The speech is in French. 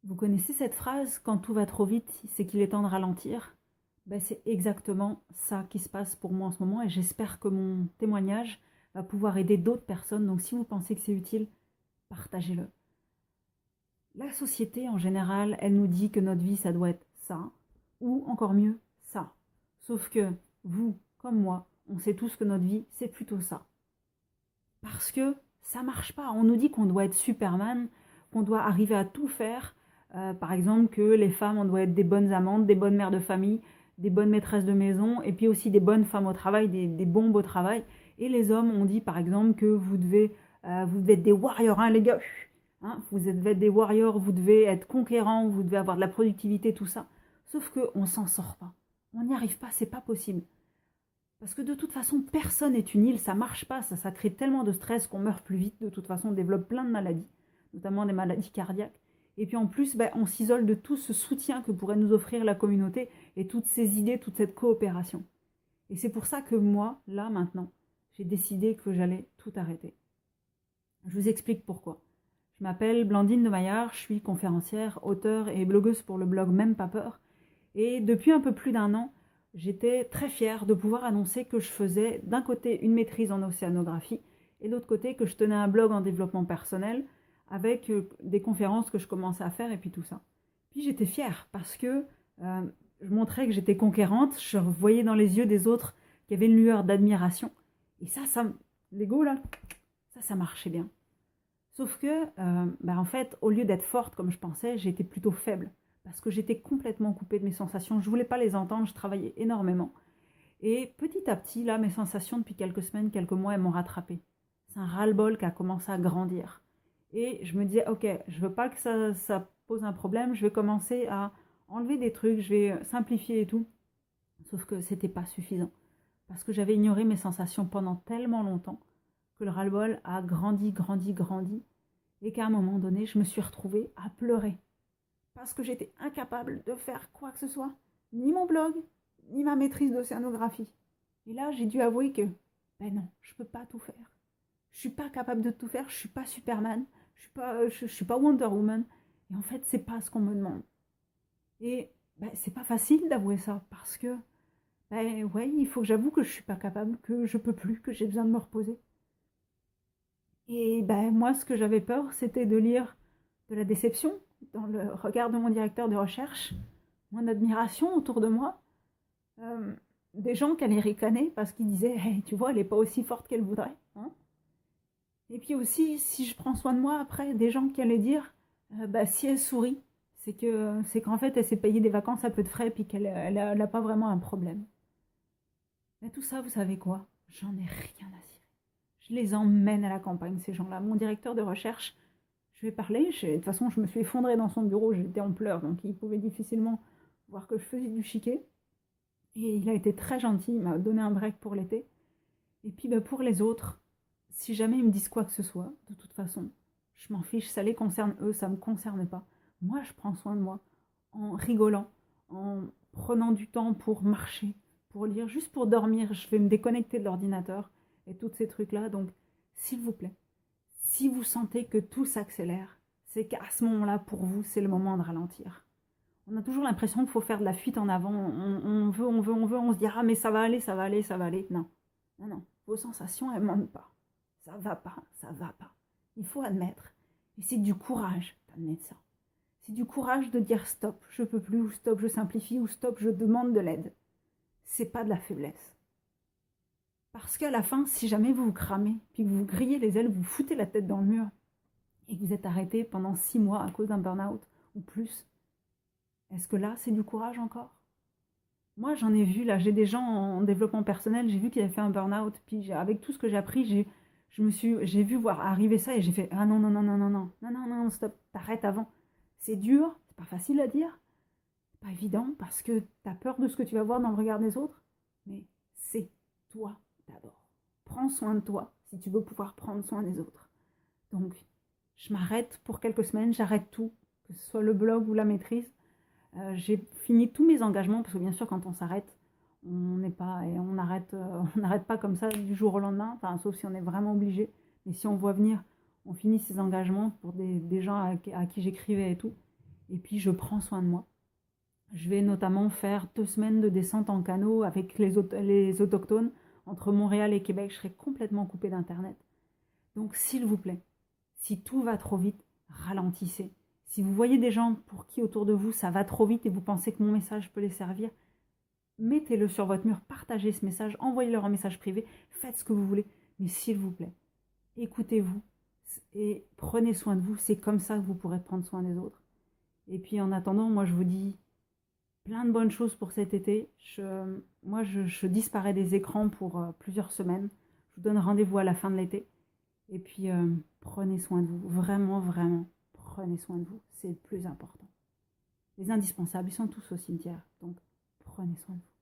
Vous connaissez cette phrase: «Quand tout va trop vite, c'est qu'il est temps de ralentir». Ben, c'est exactement ça qui se passe pour moi en ce moment et j'espère que mon témoignage va pouvoir aider d'autres personnes. Donc si vous pensez que c'est utile, partagez-le. La société en général, elle nous dit que notre vie, ça doit être ça, ou encore mieux, ça. Sauf que vous, comme moi, on sait tous que notre vie, c'est plutôt ça. Parce que ça marche pas. On nous dit qu'on doit être Superman, qu'on doit arriver à tout faire. Par exemple, que les femmes, on doit être des bonnes amantes, des bonnes mères de famille, des bonnes maîtresses de maison, et puis aussi des bonnes femmes au travail, des bombes au travail. Et les hommes, on dit par exemple que vous devez être des warriors, hein, les gars. Hein, vous devez être des warriors, vous devez être conquérants, vous devez avoir de la productivité, tout ça. Sauf qu'on s'en sort pas. On n'y arrive pas, c'est pas possible. Parce que de toute façon, personne n'est une île, ça marche pas, ça crée tellement de stress qu'on meurt plus vite. De toute façon, on développe plein de maladies, notamment des maladies cardiaques. Et puis en plus, on s'isole de tout ce soutien que pourrait nous offrir la communauté et toutes ces idées, toute cette coopération. Et c'est pour ça que moi, là, maintenant, j'ai décidé que j'allais tout arrêter. Je vous explique pourquoi. Je m'appelle Blandine de Maillard, je suis conférencière, auteure et blogueuse pour le blog Même pas peur. Et depuis un peu plus d'un an, j'étais très fière de pouvoir annoncer que je faisais d'un côté une maîtrise en océanographie et de l'autre côté que je tenais un blog en développement personnel avec des conférences que je commençais à faire et puis tout ça. Puis j'étais fière parce que je montrais que j'étais conquérante, je voyais dans les yeux des autres qu'il y avait une lueur d'admiration. Et ça l'ego là, ça marchait bien. Sauf que, en fait, au lieu d'être forte comme je pensais, j'étais plutôt faible. Parce que j'étais complètement coupée de mes sensations. Je ne voulais pas les entendre, je travaillais énormément. Et petit à petit, là, mes sensations depuis quelques semaines, quelques mois, elles m'ont rattrapée. C'est un ras-le-bol qui a commencé à grandir. Et je me disais, ok, je veux pas que ça pose un problème, je vais commencer à enlever des trucs, je vais simplifier et tout. Sauf que c'était pas suffisant. Parce que j'avais ignoré mes sensations pendant tellement longtemps que le ras-le-bol a grandi, grandi, grandi. Et qu'à un moment donné, je me suis retrouvée à pleurer. Parce que j'étais incapable de faire quoi que ce soit. Ni mon blog, ni ma maîtrise d'océanographie. Et là, j'ai dû avouer que, ben non, je peux pas tout faire. Je suis pas capable de tout faire, je suis pas Superman, je suis pas Wonder Woman. Et en fait, c'est pas ce qu'on me demande. Et c'est pas facile d'avouer ça, parce que, ouais, il faut que j'avoue que je suis pas capable, que je peux plus, que j'ai besoin de me reposer. Et moi, ce que j'avais peur, c'était de lire de la déception dans le regard de mon directeur de recherche, mon admiration autour de moi, euh, des gens qui allaient ricaner parce qu'ils disaient hey, tu vois, elle n'est pas aussi forte qu'elle voudrait. Hein, et puis aussi, si je prends soin de moi après, des gens qui allaient dire si elle sourit, c'est qu'en fait, elle s'est payée des vacances à peu de frais et puis qu'elle n'a pas vraiment un problème. Mais tout ça, vous savez quoi? J'en ai rien à cirer. Je les emmène à la campagne, ces gens-là. Mon directeur de recherche, je lui ai parlé. De toute façon, je me suis effondrée dans son bureau, j'étais en pleurs, donc il pouvait difficilement voir que je faisais du chiquet. Et il a été très gentil, il m'a donné un break pour l'été. Et puis pour les autres, si jamais ils me disent quoi que ce soit, de toute façon, je m'en fiche, ça les concerne eux, ça ne me concerne pas. Moi, je prends soin de moi, en rigolant, en prenant du temps pour marcher, pour lire, juste pour dormir. Je vais me déconnecter de l'ordinateur et tous ces trucs-là. Donc, s'il vous plaît, si vous sentez que tout s'accélère, c'est qu'à ce moment-là, pour vous, c'est le moment de ralentir. On a toujours l'impression qu'il faut faire de la fuite en avant. On veut, on veut, on veut. On se dit ah mais ça va aller, ça va aller, ça va aller. Non, non, non. Vos sensations, elles mentent pas. Ça va pas, ça va pas. Il faut admettre. Et c'est du courage d'admettre ça. C'est du courage de dire stop, je peux plus, ou stop, je simplifie, ou stop, je demande de l'aide. C'est pas de la faiblesse. Parce qu'à la fin, si jamais vous vous cramez, puis que vous grillez les ailes, vous foutez la tête dans le mur, et que vous êtes arrêté pendant 6 mois à cause d'un burn-out, ou plus, est-ce que là, c'est du courage encore? Moi, j'en ai vu, là, j'ai des gens en développement personnel, j'ai vu qu'ils avaient fait un burn-out, puis avec tout ce que j'ai appris, j'ai vu voir arriver ça, et j'ai fait, ah non, non, non, non, non, non, non, non, non, stop, t'arrêtes avant. C'est dur, c'est pas facile à dire, c'est pas évident, parce que t'as peur de ce que tu vas voir dans le regard des autres, mais c'est toi d'abord. Prends soin de toi, si tu veux pouvoir prendre soin des autres. Donc, je m'arrête pour quelques semaines, j'arrête tout, que ce soit le blog ou la maîtrise. J'ai fini tous mes engagements, parce que bien sûr, quand on s'arrête, on n'est pas, et on n'arrête pas comme ça du jour au lendemain, enfin, sauf si on est vraiment obligé. Mais si on voit venir, on finit ses engagements pour des gens à qui j'écrivais et tout. Et puis, je prends soin de moi. Je vais notamment faire 2 semaines de descente en canot avec les autochtones. Entre Montréal et Québec, je serai complètement coupée d'Internet. Donc, s'il vous plaît, si tout va trop vite, ralentissez. Si vous voyez des gens pour qui autour de vous ça va trop vite et vous pensez que mon message peut les servir, mettez-le sur votre mur, partagez ce message, envoyez-leur un message privé, faites ce que vous voulez. Mais s'il vous plaît, écoutez-vous et prenez soin de vous. C'est comme ça que vous pourrez prendre soin des autres. Et puis en attendant, moi je vous dis plein de bonnes choses pour cet été. Je disparais des écrans pour plusieurs semaines. Je vous donne rendez-vous à la fin de l'été. Et puis prenez soin de vous. Vraiment, vraiment, prenez soin de vous. C'est le plus important. Les indispensables, ils sont tous au cimetière. Donc prenez soin de vous.